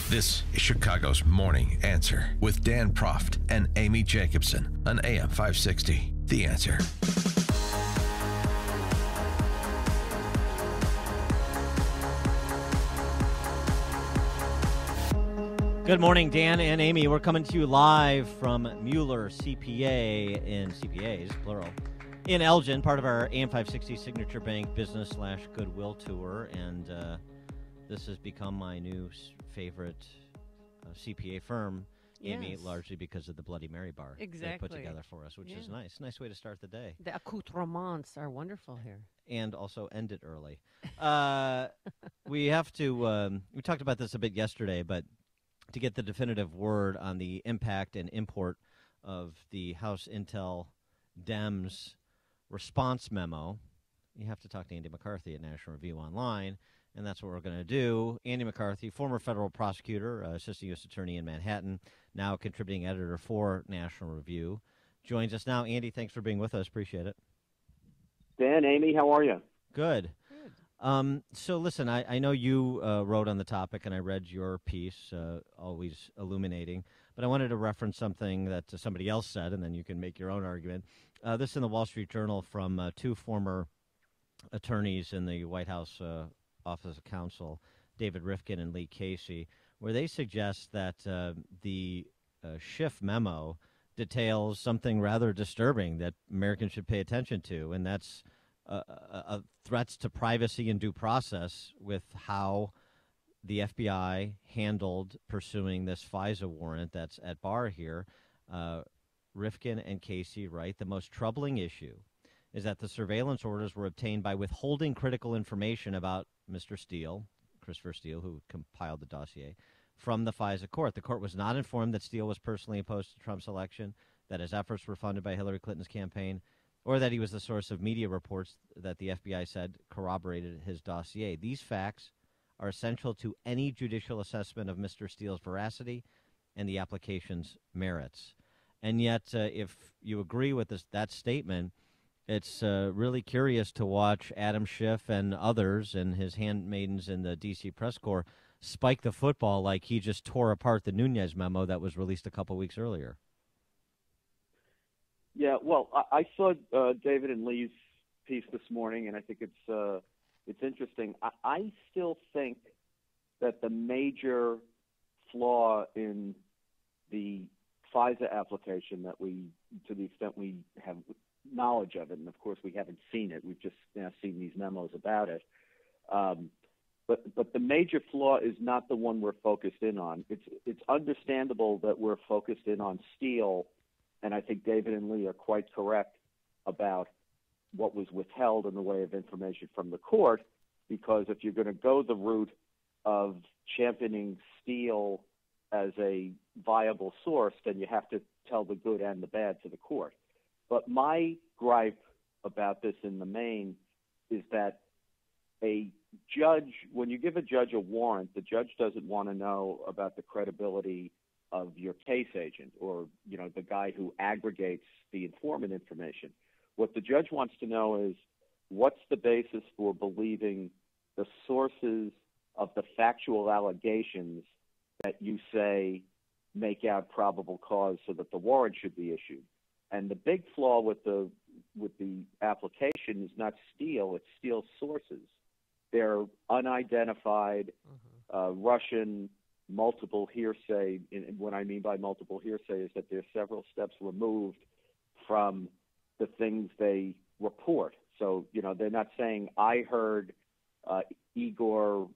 This is Chicago's Morning Answer with Dan Proft and Amy Jacobson on AM 560. The Answer. Good morning, Dan and Amy. We're coming to you live from Mueller CPA in CPAs, plural, in Elgin, part of our AM 560 Signature Bank Business/Goodwill Tour. And this has become my new favorite CPA firm, Amy, Yes. largely because of the Bloody Mary bar they put together for us, which is nice. Nice way to start the day. The accoutrements are wonderful here. And also end it early. We have to, we talked about this a bit yesterday, but to get the definitive word on the impact and import of the House Intel Dems response memo, you have to talk to Andy McCarthy at National Review Online, and that's what we're going to do. Andy McCarthy, former federal prosecutor, assistant U.S. attorney in Manhattan, now contributing editor for National Review, joins us now. Andy, thanks for being with us. Appreciate it. Dan, Amy, how are you? Good. So listen, I know you wrote on the topic, and I read your piece, always illuminating, but I wanted to reference something that somebody else said, and then you can make your own argument. This in the Wall Street Journal from two former attorneys in the White House Office of Counsel, David Rifkin and Lee Casey, where they suggest that the Schiff memo details something rather disturbing that Americans should pay attention to, and that's threats to privacy and due process with how the FBI handled pursuing this FISA warrant that's at bar here. Rifkin and Casey write, the most troubling issue is that the surveillance orders were obtained by withholding critical information about Mr. Steele, Christopher Steele, who compiled the dossier, from the FISA court. The court was not informed that Steele was personally opposed to Trump's election, that his efforts were funded by Hillary Clinton's campaign, or that he was the source of media reports that the FBI said corroborated his dossier. These facts are essential to any judicial assessment of Mr. Steele's veracity and the application's merits. And yet, if you agree with that statement, it's really curious to watch Adam Schiff and others and his handmaidens in the D.C. press corps spike the football like he just tore apart the Nunes memo that was released a couple weeks earlier. Yeah, well, I saw David and Lee's piece this morning, and I think it's interesting. I still think that the major flaw in the FISA application that we, to the extent we have knowledge of it, and of course we haven't seen it, we've just now seen these memos about it, but the major flaw is not the one we're focused in on. It's understandable that we're focused in on Steele, and I think David and Lee are quite correct about what was withheld in the way of information from the court, because if you're going to go the route of championing Steele as a viable source, then you have to tell the good and the bad to the court. But my gripe about this in the main is that a judge, when you give a judge a warrant, the judge doesn't want to know about the credibility of your case agent or, the guy who aggregates the informant information. What the judge wants to know is what's the basis for believing the sources of the factual allegations that you say make out probable cause so that the warrant should be issued. And the big flaw with the application is not Steele, it's Steele's sources. They're unidentified Russian multiple hearsay. And what I mean by multiple hearsay is that they're several steps removed from the things they report. So, they're not saying, I heard Igor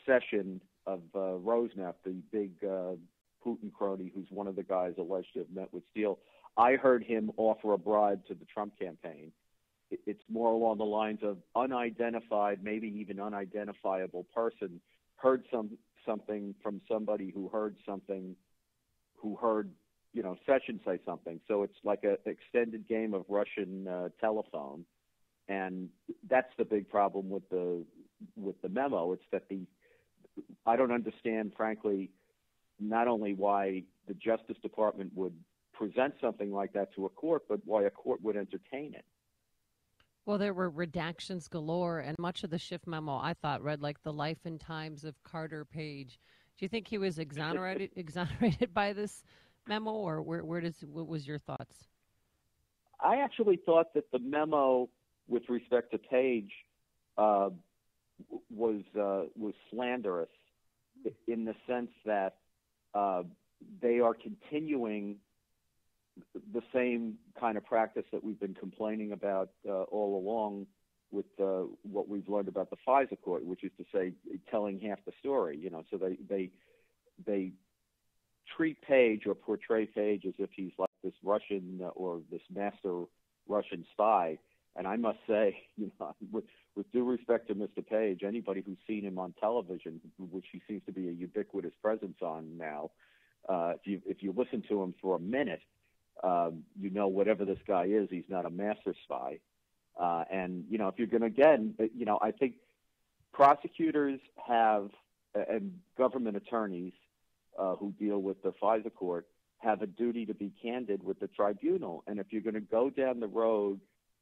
Session of Rosneft, the big Putin crony who's one of the guys alleged to have met with Steele. I heard him offer a bribe to the Trump campaign. It's more along the lines of unidentified, maybe even unidentifiable person heard something from somebody who heard something, who heard, Session say something. So it's like an extended game of Russian telephone. And that's the big problem with the memo. It's that I don't understand, frankly, not only why the Justice Department would present something like that to a court, but why a court would entertain it. Well, there were redactions galore, and much of the Schiff memo I thought read like the life and times of Carter Page. Do you think he was exonerated by this memo, or what was your thoughts? I actually thought that the memo with respect to Page was slanderous in the sense that they are continuing the same kind of practice that we've been complaining about all along with what we've learned about the FISA court, which is to say telling half the story. So they treat Page or portray Page as if he's like this Russian or this master Russian spy. And I must say, with due respect to Mr. Page, anybody who's seen him on television, which he seems to be a ubiquitous presence on now, if you listen to him for a minute, whatever this guy is, he's not a master spy. And if you're going to, again, I think prosecutors have and government attorneys who deal with the FISA court have a duty to be candid with the tribunal. And if you're going to go down the road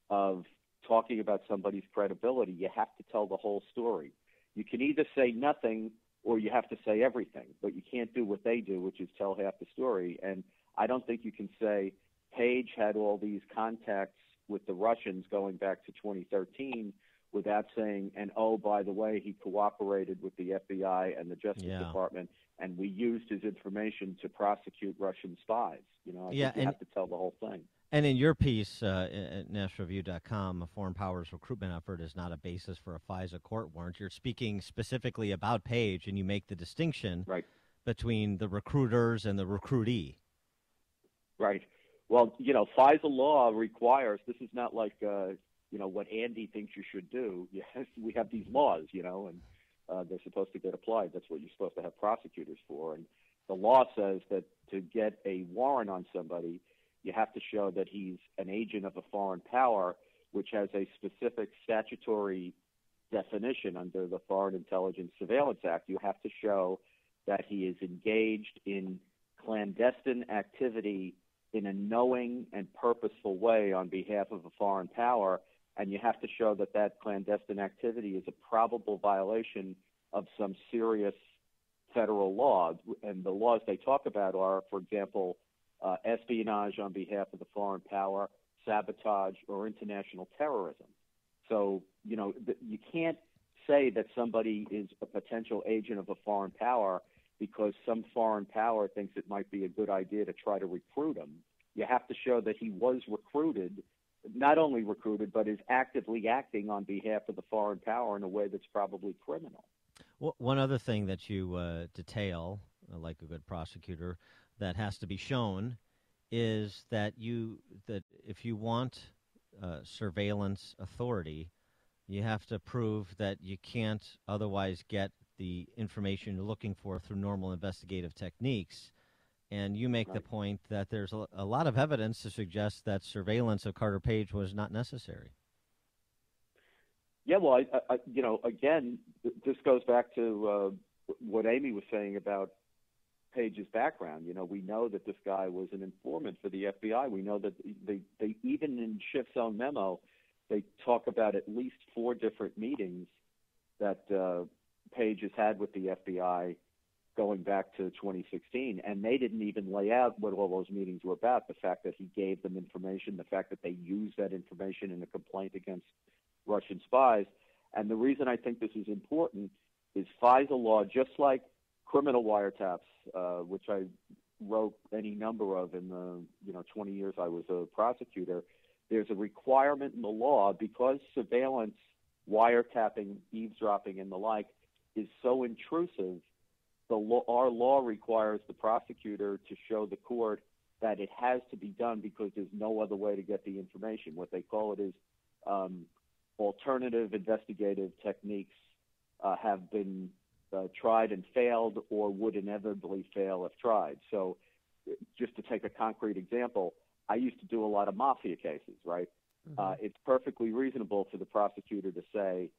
of talking about somebody's credibility, you have to tell the whole story. You can either say nothing or you have to say everything, but you can't do what they do, which is tell half the story. And I don't think you can say Page had all these contacts with the Russians going back to 2013 without saying, and oh, by the way, he cooperated with the FBI and the Justice Department, and we used his information to prosecute Russian spies. I think you have to tell the whole thing. And in your piece at nationalreview.com, a foreign powers recruitment effort is not a basis for a FISA court warrant. You're speaking specifically about Page, and you make the distinction between the recruiters and the recruitee. Right. Well, FISA law requires, this is not like, what Andy thinks you should do. Yes, we have these laws, and they're supposed to get applied. That's what you're supposed to have prosecutors for. And the law says that to get a warrant on somebody, you have to show that he's an agent of a foreign power, which has a specific statutory definition under the Foreign Intelligence Surveillance Act. You have to show that he is engaged in clandestine activity in a knowing and purposeful way on behalf of a foreign power, and you have to show that that clandestine activity is a probable violation of some serious federal law. And the laws they talk about are, for example, espionage on behalf of the foreign power, sabotage, or international terrorism. So, you can't say that somebody is a potential agent of a foreign power because some foreign power thinks it might be a good idea to try to recruit him. You have to show that he was recruited, not only recruited, but is actively acting on behalf of the foreign power in a way that's probably criminal. Well, one other thing that you detail, like a good prosecutor, that has to be shown is that if you want surveillance authority, you have to prove that you can't otherwise get the information you're looking for through normal investigative techniques. And you make the point that there's a lot of evidence to suggest that surveillance of Carter Page was not necessary. Yeah, well, again, this goes back to what Amy was saying about Page's background. We know that this guy was an informant for the FBI. We know that they even in Schiff's own memo, they talk about at least 4 different meetings that Page has had with the FBI going back to 2016, and they didn't even lay out what all those meetings were about. The fact that he gave them information, the fact that they used that information in a complaint against Russian spies. And the reason I think this is important is FISA law, just like criminal wiretaps, which I wrote any number of in the 20 years I was a prosecutor. There's a requirement in the law because surveillance, wiretapping, eavesdropping, and the like is so intrusive. Our law requires the prosecutor to show the court that it has to be done because there's no other way to get the information. What they call it is alternative investigative techniques have been tried and failed or would inevitably fail if tried. So just to take a concrete example, I used to do a lot of mafia cases, right? Mm-hmm. It's perfectly reasonable for the prosecutor to say,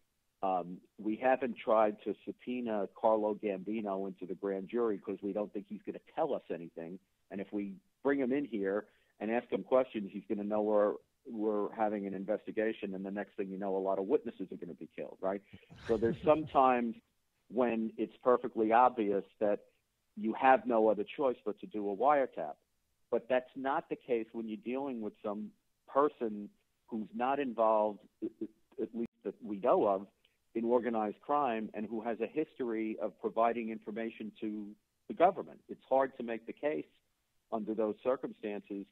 we haven't tried to subpoena Carlo Gambino into the grand jury because we don't think he's going to tell us anything. And if we bring him in here and ask him questions, he's going to know we're having an investigation, and the next thing you know, a lot of witnesses are going to be killed, right? So there's sometimes when it's perfectly obvious that you have no other choice but to do a wiretap. But that's not the case when you're dealing with some person who's not involved, at least that we know of, in organized crime and who has a history of providing information to the government. It's hard to make the case under those circumstances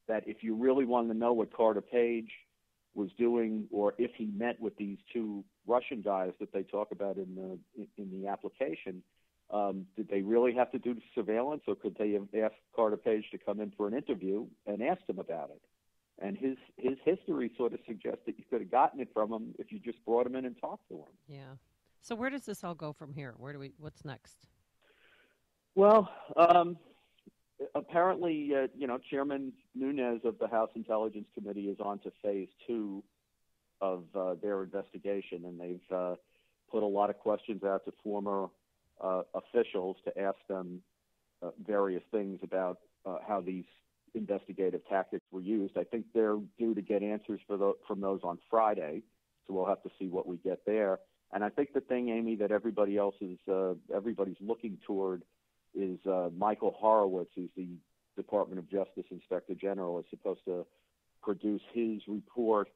that if you really want to know what Carter Page was doing, or if he met with these two Russian guys that they talk about in the application, did they really have to do surveillance, or could they have asked Carter Page to come in for an interview and asked him about it? And his history sort of suggests that you could have gotten it from him if you just brought him in and talked to him. Yeah. So where does this all go from here? What's next? Well, apparently, Chairman Nunes of the House Intelligence Committee is on to phase 2 of their investigation, and they've put a lot of questions out to former officials to ask them various things about how these investigative tactics were used. I think they're due to get answers from those on Friday, so we'll have to see what we get there. And I think the thing, Amy, that everybody's looking toward is Michael Horowitz, who's the Department of Justice Inspector General, is supposed to produce his report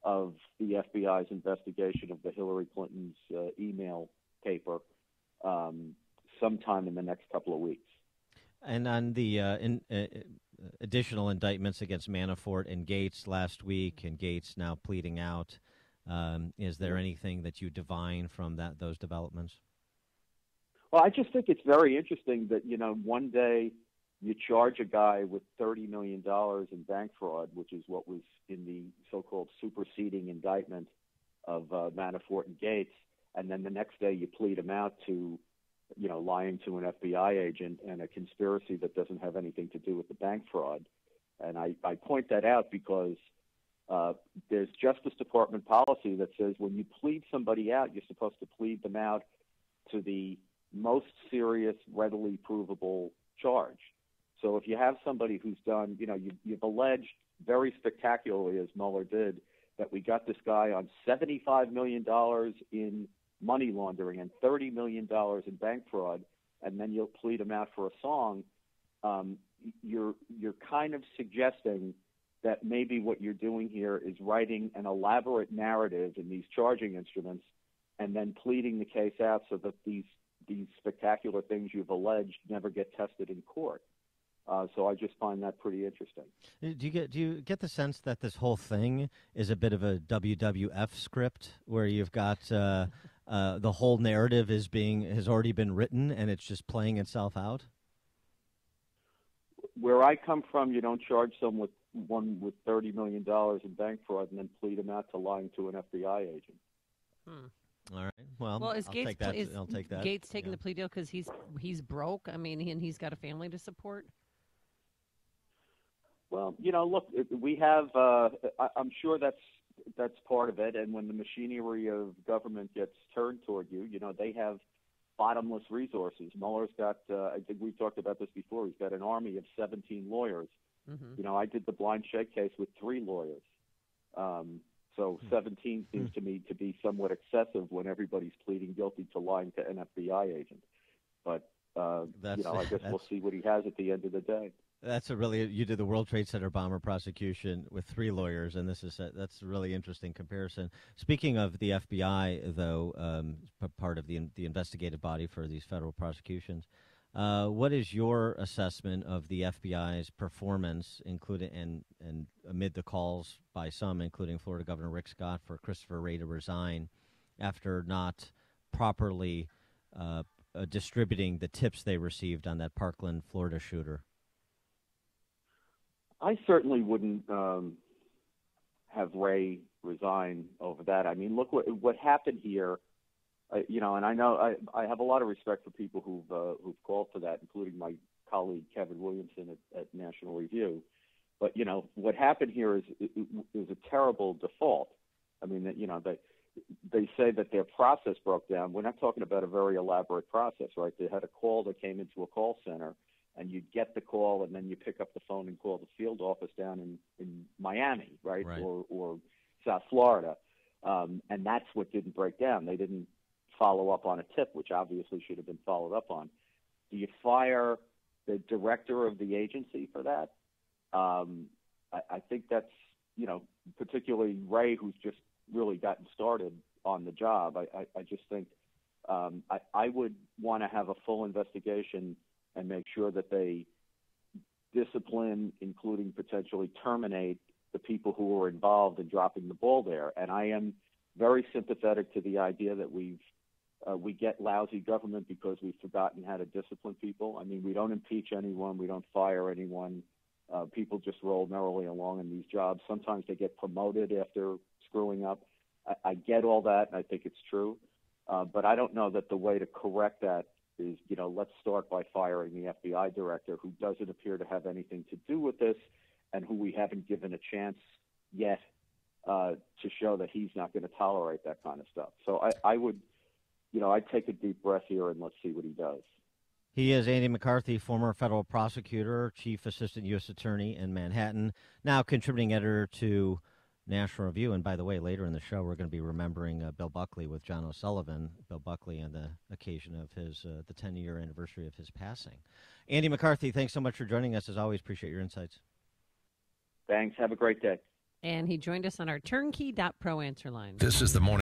of the FBI's investigation of the Hillary Clinton's email paper sometime in the next couple of weeks. And on the additional indictments against Manafort and Gates last week, and Gates now pleading out, is there anything that you divine from those developments? Well, I just think it's very interesting that, one day you charge a guy with $30 million in bank fraud, which is what was in the so-called superseding indictment of Manafort and Gates, and then the next day you plead him out to, lying to an FBI agent and a conspiracy that doesn't have anything to do with the bank fraud. And I point that out because there's Justice Department policy that says when you plead somebody out, you're supposed to plead them out to the most serious, readily provable charge. So if you have somebody who's done, you've alleged very spectacularly, as Mueller did, that we got this guy on $75 million in money laundering and $30 million in bank fraud, and then you'll plead him out for a song, you're kind of suggesting that maybe what you're doing here is writing an elaborate narrative in these charging instruments and then pleading the case out so that these spectacular things you've alleged never get tested in court. So I just find that pretty interesting. Do you get the sense that this whole thing is a bit of a WWF script where you've got the whole narrative has already been written and it's just playing itself out? Where I come from, you don't charge someone with $30 million in bank fraud and then plead them out to lying to an FBI agent. All right. Well, is I'll Gates, take that. I'll take that. Gates taking the plea deal because he's broke? I mean, and he's got a family to support? Well, look, we have. I'm sure that's part of it. And when the machinery of government gets turned toward you, they have bottomless resources. Mueller's got. I think we've talked about this before. He's got an army of 17 lawyers. Mm-hmm. I did the blind shake case with 3 lawyers. So 17 seems to me to be somewhat excessive when everybody's pleading guilty to lying to an FBI agent. But I guess we'll see what he has at the end of the day. You did the World Trade Center bomber prosecution with 3 lawyers, and that's a really interesting comparison. Speaking of the FBI, though, part of the investigative body for these federal prosecutions, what is your assessment of the FBI's performance, including and amid the calls by some, including Florida Governor Rick Scott, for Christopher Wray to resign after not properly distributing the tips they received on that Parkland, Florida shooter? I certainly wouldn't have Wray resign over that. I mean, look what happened here. And I know I have a lot of respect for people who've called for that, including my colleague Kevin Williamson at National Review. But what happened here is a terrible default. I mean, they say that their process broke down. We're not talking about a very elaborate process, right? They had a call that came into a call center, and you'd get the call, and then you pick up the phone and call the field office down in Miami, right? Or South Florida. And that's what didn't break down. They didn't follow up on a tip, which obviously should have been followed up on. Do you fire the director of the agency for that? I think that's, particularly Ray, who's just really gotten started on the job. I just think I would want to have a full investigation and make sure that they discipline, including potentially terminate the people who were involved in dropping the ball there. And I am very sympathetic to the idea that we get lousy government because we've forgotten how to discipline people. I mean, we don't impeach anyone. We don't fire anyone. People just roll merrily along in these jobs. Sometimes they get promoted after screwing up. I get all that, and I think it's true. But I don't know that the way to correct that is, let's start by firing the FBI director, who doesn't appear to have anything to do with this and who we haven't given a chance yet to show that he's not going to tolerate that kind of stuff. So I would, I'd take a deep breath here and let's see what he does. He is Andy McCarthy, former federal prosecutor, chief assistant U.S. attorney in Manhattan, now contributing editor to National Review. And by the way, later in the show, we're going to be remembering Bill Buckley with John O'Sullivan. Bill Buckley on the occasion of his the 10-year anniversary of his passing. Andy McCarthy, thanks so much for joining us. As always, appreciate your insights. Thanks. Have a great day. And he joined us on our turnkey.pro answer line. This is the morning.